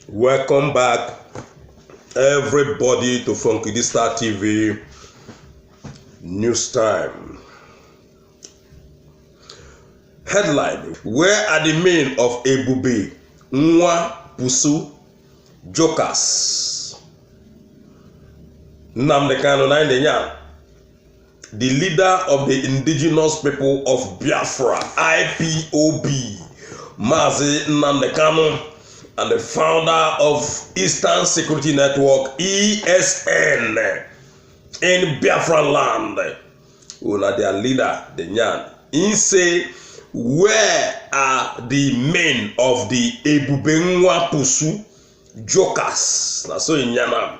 Welcome back, everybody, to Funky Star TV News Time. Headline: Where are the men of Ebube Nwa Pusu Jokers? Nnamdi Kanu Naindenyan, the leader of the indigenous people of Biafra, IPOB, Mazi Nnamdi Kanu, and the founder of Eastern Security Network, ESN, in Biafra land. Una their leader, the Nyan. He say, where are the men of the Ebube Nwa Pusu Jokers? That's so in Yanam.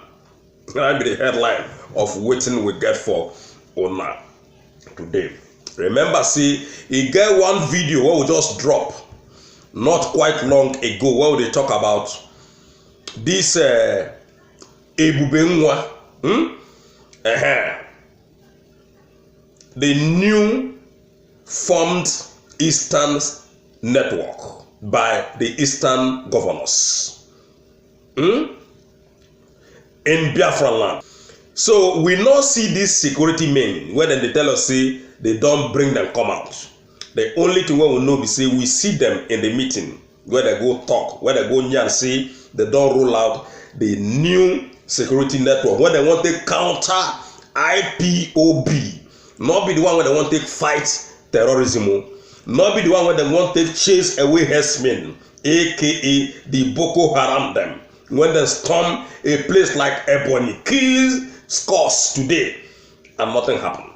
That be the headline of waiting we get for Ona today. Remember, see, he get one video where we just drop not quite long ago where they talk about this Ebube Nwa, the new formed Eastern Network by the Eastern governors in Biafra land. So we not see these security men when they tell us say they don't bring them come out. The only thing we know is say we see them in the meeting where they go talk, where they go near and say they don't roll out the new security network where they want to counter IPOB, not be the one where they want to fight terrorism, not be the one where they want to chase away herdsmen, aka the Boko Haram them. When they storm a place like Ebony, kill scores today and nothing happened.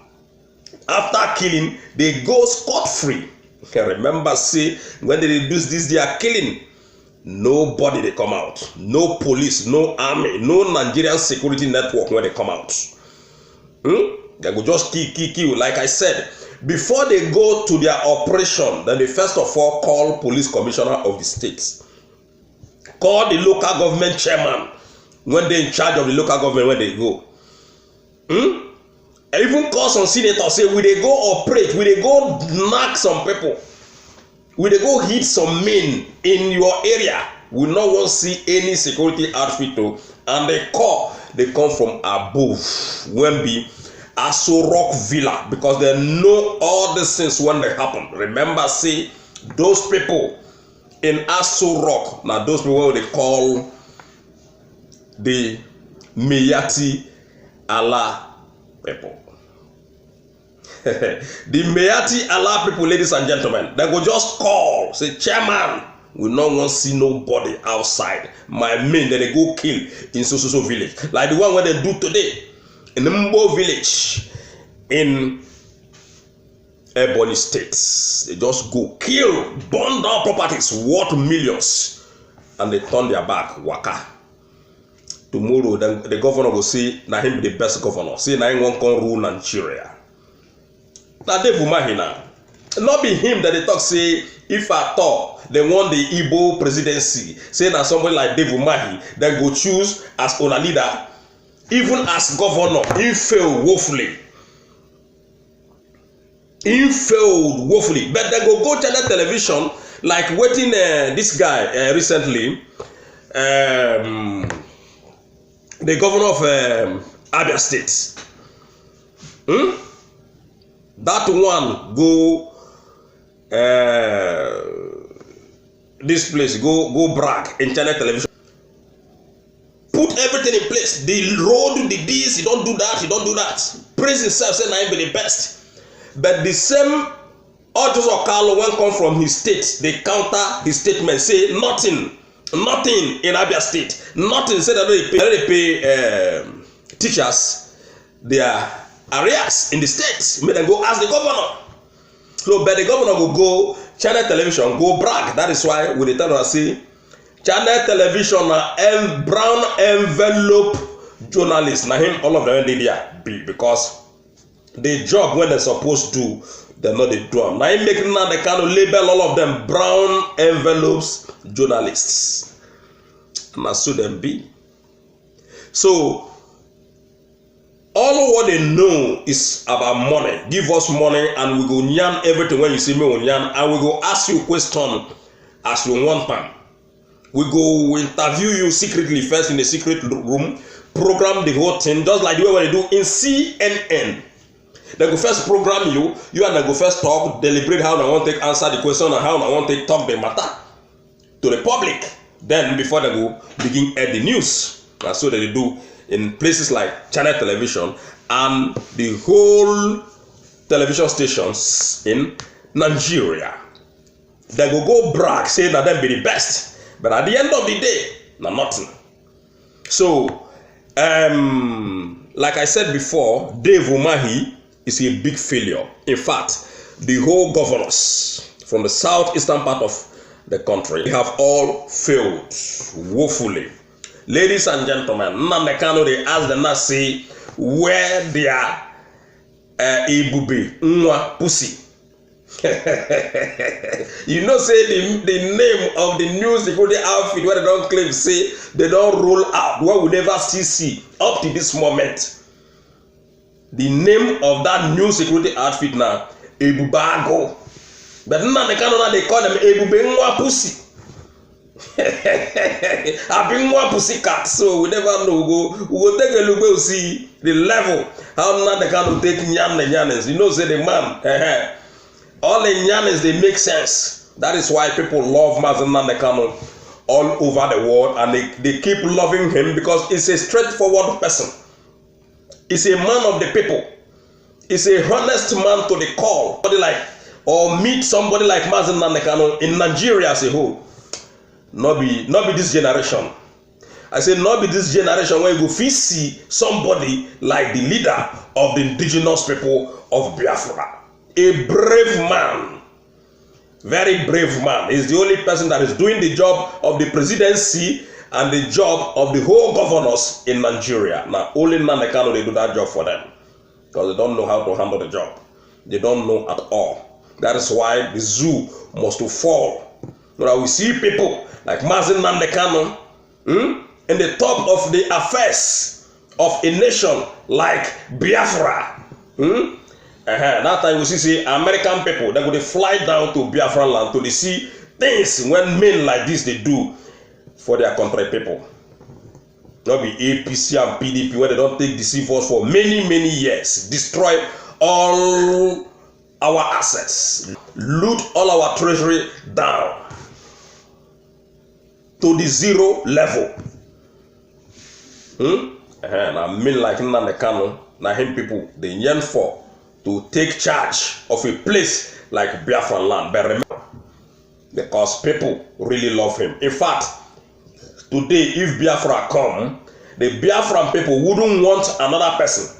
After killing, they go scot-free. Remember, say, when they reduce this, they are killing. Nobody they come out. No police, no army, no Nigerian security network when they come out. They go just kill. Like I said, before they go to their operation, then they first of all call police commissioner of the states. Call the local government chairman when they in charge of the local government when they go. Even call some senators, say we they go operate, we they go knock some people, we they go hit some men in your area. We not want to see any security outfit, and they come from above when be Aso Rock Villa, because they know all these things when they happen. Remember, say those people in Aso Rock, now those people they call the Miyetti Allah people. The Miyetti Allah people, ladies and gentlemen, they go just call, say, chairman, we not want to see nobody outside. My men that they go kill in so village, like the one where they do today in the Mbo village in Ebony states. They just go kill, burn down properties worth millions, and they turn their back, waka. Tomorrow, then the governor will say, na him be the best governor. Say, na him won't come rule Nigeria. Now, Dave Umahina, not be him that they talk, say, if at all they want the Igbo presidency, say, na somebody like Dave Umahi, then go choose as owner leader, even as governor, he failed woefully. He failed woefully. But they go channel television, like waiting this guy recently, the governor of Abia State. That one go this place, go brag in channel television. Put everything in place. The road, the this, he don't do that, he don't do that. Praise himself, say na him be the best. But the same Autos Okalo when come from his state, they counter his statement, say nothing in Abia State, nothing. Say that they pay teachers their arrears in the states. May them go ask the governor. So, but the governor will go channel television, go brag. That is why we tell us say channel television and brown envelope journalists. Now him all of them did there be because the job when they're supposed to, they're not the drum. Now, making now they kind of label all of them brown envelopes journalists. And that's so them be. So, all what they know is about money. Give us money and we go yarn everything when you see me on yarn, and we go ask you question as you want them. We go interview you secretly first in the secret room, program the whole thing, just like the way they do in CNN. They go first program you and they go first talk, deliberate how they want to answer the question and how they want to talk the matter to the public. Then before they go begin air the news. That's what they do in places like Channel Television and the whole television stations in Nigeria. They go brag, say that them be the best. But at the end of the day, nothing. So, like I said before, Dave Umahi is a big failure. In fact, the whole governors from the southeastern part of the country have all failed woefully. Ladies and gentlemen, Nnamdi Kanu, they ask them not say where their Ebube Nwa pussy. You know, say the name of the new security outfit where they don't claim, say they don't roll out, what we never still see up to this moment. The name of that new security outfit now, Ebubago. But now they call them Ebube Nwa pussy. I've been one pussy cat, so we never know. We will take a look, we'll see the level. How now they can take nyanes. You know, say the man, all the nyanes, they make sense. That is why people love Mazen Nnamdi Kanu all over the world, and they keep loving him because it's a straightforward person. He's a man of the people. He's a honest man to the core. Or meet somebody like Mazen Nnamdi Kanu in Nigeria as a whole. Not be this generation. I say not be this generation where you go see somebody like the leader of the indigenous people of Biafra. A brave man. Very brave man. He's the only person that is doing the job of the presidency and the job of the whole governors in Nigeria. Now, only Nnamdi Kanu, they do that job for them. Because they don't know how to handle the job. They don't know at all. That is why the zoo must fall. Now, we see people like Mazen Nnamdi Kanu in the top of the affairs of a nation like Biafra. That time we see American people, they go fly down to Biafra land to see things when men like this they do for their country people. Not be APC and PDP where they don't take deceive us for many years, destroy all our assets, loot all our treasury down to the zero level. Now men like Nnamdi Kanu, now him people they yearn for to take charge of a place like Biafra land. But remember, because people really love him. In fact, today if Biafra come, the Biafran people wouldn't want another person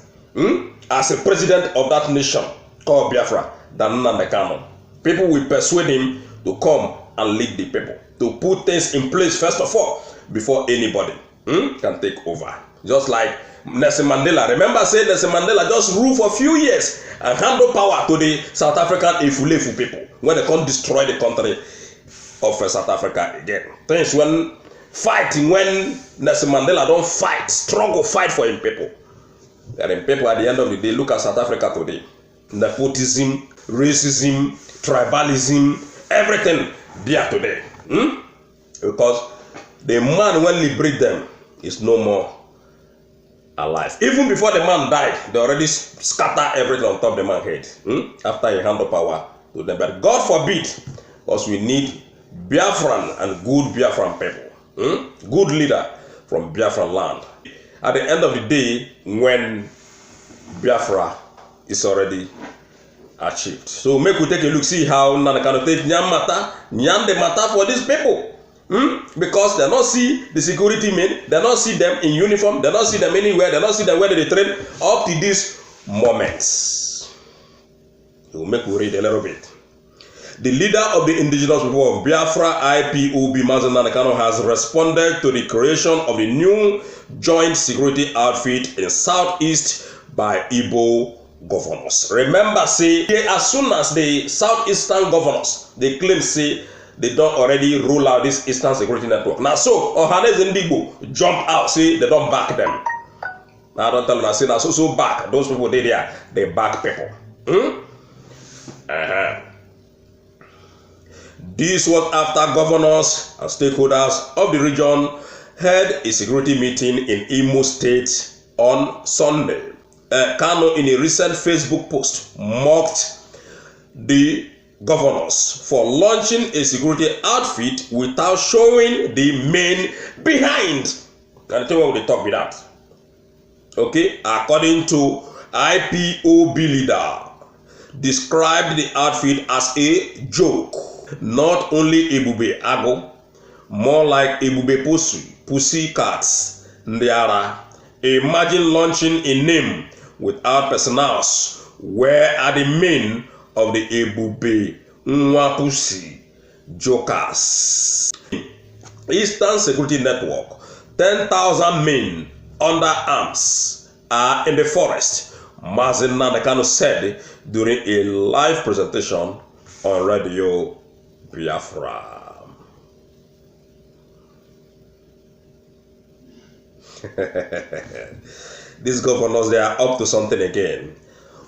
as a president of that nation called Biafra than Nnamdi Kanu. People will persuade him to come and lead the people, to put things in place first of all before anybody can take over. Just like Nelson Mandela. Remember, say Nelson Mandela just ruled for a few years and handed power to the South African Efulefu people when they can't destroy the country of South Africa again. Things when Nelson Mandela don't fight, struggle, fight for him people. And then people at the end of the day look at South Africa today. Nepotism, racism, tribalism, everything there today. Because the man when liberate them is no more alive. Even before the man died, they already scatter everything on top of the man's head. After he handed power to them. But God forbid, because we need Biafran and good Biafran people. Good leader from Biafran land. At the end of the day, when Biafra is already achieved. So make we take a look, see how Nnamdi Kanu take nyam the matter for these people. Because they don't see the security men, they don't see them in uniform, they don't see them anywhere, they don't see them where they train up to these moments. So make we read a little bit. The leader of the indigenous people of Biafra, IPOB, Mazen Nnamdi Kanu, has responded to the creation of the new joint security outfit in Southeast by Igbo governors. Remember, say, as soon as the Southeastern governors, they claim, say, they don't already roll out this Eastern Security Network. Now, so, Ohanes and Igbo jump out, say, they don't back them. Now, I don't tell them, I say, now, so back. Those people, they back people. This was after governors and stakeholders of the region held a security meeting in Imo State on Sunday. Kano, in a recent Facebook post, mocked the governors for launching a security outfit without showing the men behind. Can you tell me what they talk with that? Okay, according to IPOB leader, described the outfit as a joke. Not only Ebube Ago, more like Ebube Pussy Cats, Ndiara. Imagine launching a name without personals. Where are the men of the Ebube Nwapusi jokers? Eastern Security Network, 10,000 men under arms are in the forest, Mazi Nnamdi Kanu said during a live presentation on Radio Biafra. These governors, they are up to something again.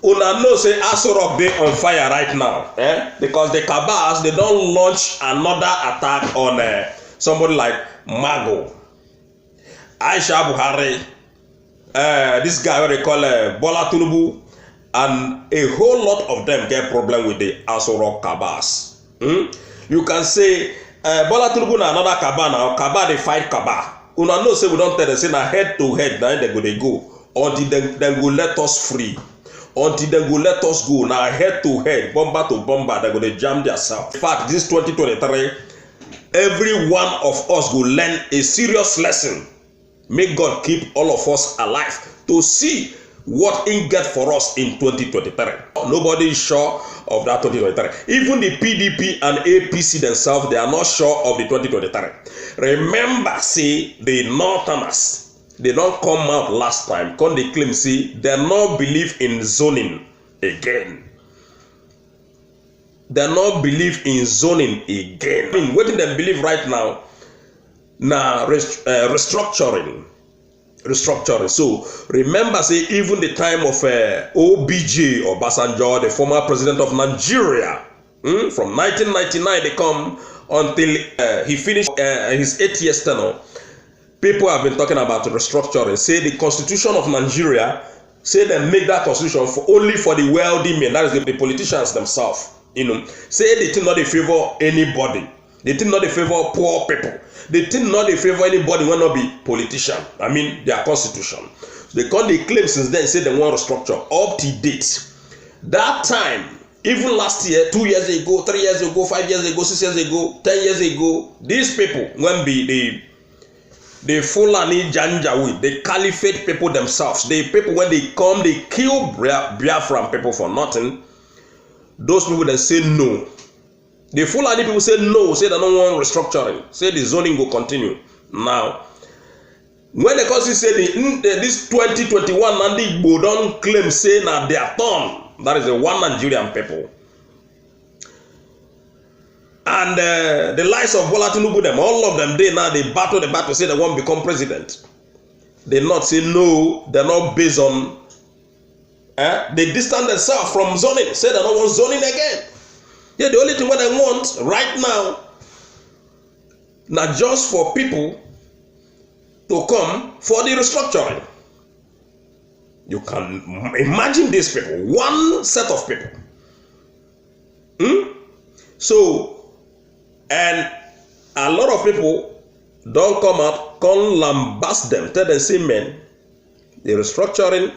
Una know say Aso Rock dey on fire right now, because the Kabas, they don't launch another attack on somebody like Mago, Aisha Buhari, this guy what they call Bola Tinubu, and a whole lot of them get problem with the Aso Rock Kabas. You can say Bola Tinubu na another Kaba now. Kaba they fight Kaba. Una know say we don't tell them say na head to head now they go until they go let us free. Until they go let us go now head to head, bomber to bomber, they go to jam themselves. In fact, this 2023, every one of us go learn a serious lesson. May God keep all of us alive to see what He get for us in 2023. Nobody is sure of that 2023. Even the PDP and APC themselves, they are not sure of the 2023. Remember, say the Northerners, they don't come out last time. Come they claim, say they not believe in zoning again. They not believe in zoning again. I mean, what do they believe right now? Now restructuring. So remember, say even the time of OBJ or Obasanjo, the former president of Nigeria, from 1999 they come until he finished his 8 years tenure. People have been talking about restructuring. Say the constitution of Nigeria, say they make that constitution only for the wealthy men. That is the politicians themselves. Say they did not favor anybody. They did not favor poor people. They did not favor anybody who will not be politician. I mean their constitution. They claim since then say they want to restructure up to date. That time, even last year, 2 years ago, 3 years ago, 5 years ago, 6 years ago, 10 years ago, these people when be the Fulani Janjaweed, the Caliphate people themselves, the people when they come, they kill Biafran people for nothing. Those people that say no. The Fulani people say no, say they don't want restructuring, say the zoning will continue. Now, when the country say this 2021 Nandi Igbo don't claim say now they are torn, that is the one Nigerian people. And the likes of Bola Tinubu, them, all of them, they now they battle the battle, say they won't become president. They not say no, they're not based on. They distance themselves from zoning, say they don't want zoning again. Yeah, the only thing what I want right now, not just for people to come for the restructuring. You can imagine these people, one set of people. So, and a lot of people don't come out, come lambast them, tell them, say, man, the restructuring,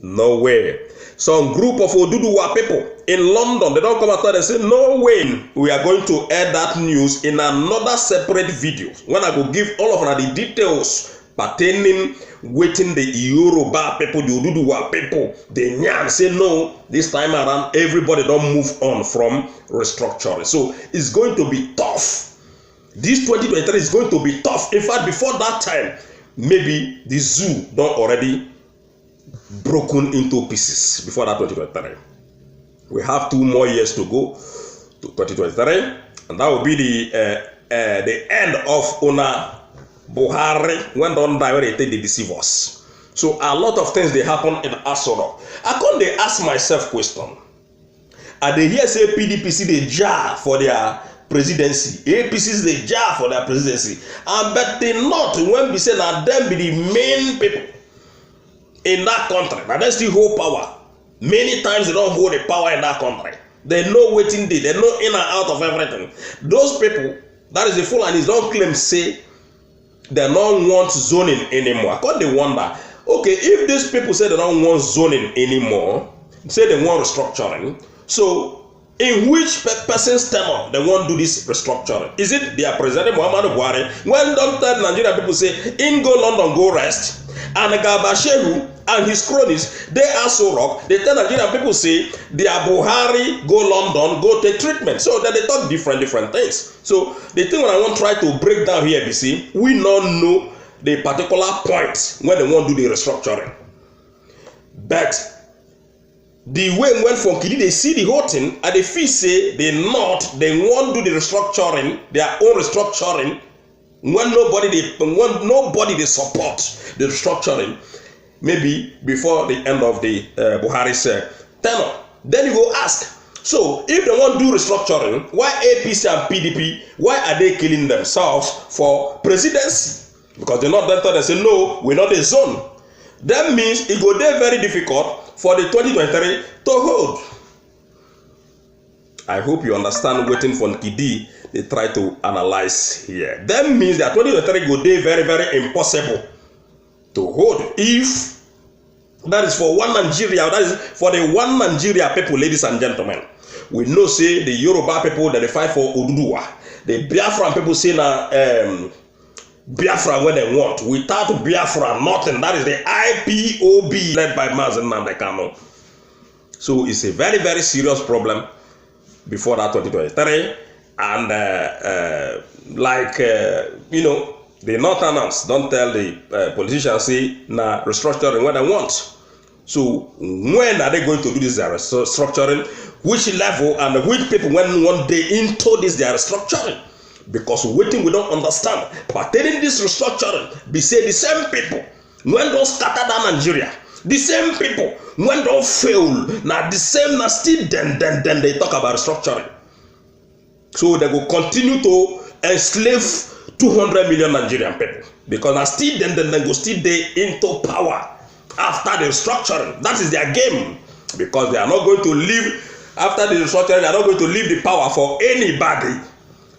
no way. Some group of Oduduwa people in London, they don't come out and say, no way. We are going to add that news in another separate video. When I go give all of the details pertaining waiting the Yoruba people, the Oduduwa people, the Nyan say no, this time around everybody don't move on from restructuring. So it's going to be tough. This 2023 is going to be tough. In fact, before that time, maybe the zoo don't already broken into pieces before that 2023. We have 2 more years to go to 2023, and that will be the end of Una Buhari when don't die when they take the deceive us. So a lot of things they happen in Aso Rock. I can't they ask myself question. And they hear say PDP see the jar for their presidency. APC is the jar for their presidency. And but they not when we say that them be the main people in that country. Now they still hold power. Many times they don't hold the power in that country. They know waiting day. They know in and out of everything. Those people, that is the Fulanis, don't claim say they don't want zoning anymore. Because they wonder, okay, if these people say they don't want zoning anymore, say they want restructuring, so in which person's tenure they want to do this restructuring? Is it their president Muhammadu Buhari? When don't tell Nigerian people say, in go London, go rest, and Garba Shehu and his cronies, they are so rock, they tell Nigerian people say, their Buhari, go London, go take treatment. So then they talk different things. So the thing when I want to try to break down here, you see, we don't know the particular point when they want to do the restructuring. But the way when from Kidi they see the whole thing and they feel say they want to do the restructuring, their own restructuring, when nobody they support the restructuring, maybe before the end of the Buhari's tenure. Then you go ask, so if they want to do restructuring, why APC and PDP, why are they killing themselves for presidency? Because they're not that they say, no, we're not a zone. That means it go there very difficult for the 2023 to hold. I hope you understand waiting for Kidi they try to analyze here. That means that 2023 go there very impossible to hold. If that is for one Nigeria, that is for the one Nigeria people, ladies and gentlemen. We know say the Yoruba people that they fight for Oduduwa. The Biafran people say now Biafra when they want. Without Biafra, nothing. That is the IPOB led by Mazen Nnamdi Kanu. So it's a very serious problem before that 2023. And you know, the Northerners don't tell the politicians say na restructuring what they want. So when are they going to do this restructuring? Which level and which people when one day into this their restructuring? Because waiting we don't understand. But telling this restructuring, be say the same people when don't scatter down Nigeria, the same people when don't fail, now the same now still then they talk about restructuring. So they will continue to enslave 200 million Nigerian people. Because now still then they go still they into power after the restructuring. That is their game. Because they are not going to leave after the restructuring, they are not going to leave the power for anybody.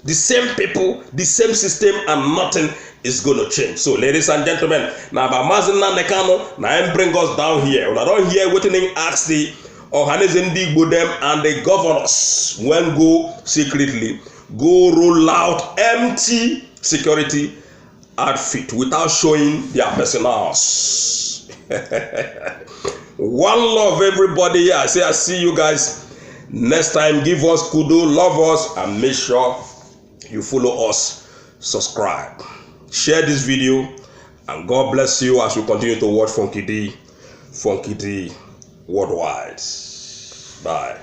The same people, the same system, and nothing is going to change. So, ladies and gentlemen, now about Mazen Nnamdi Kanu, now bring us down here. When I don't hear what they ask the Ohanezendi Bodem and the governors when go secretly, go roll out empty security outfit without showing their personals. One love, everybody. I say I see you guys next time. Give us kudo, love us, and make sure you follow us, subscribe, share this video, and God bless you as we continue to watch Funky D Worldwide. Bye.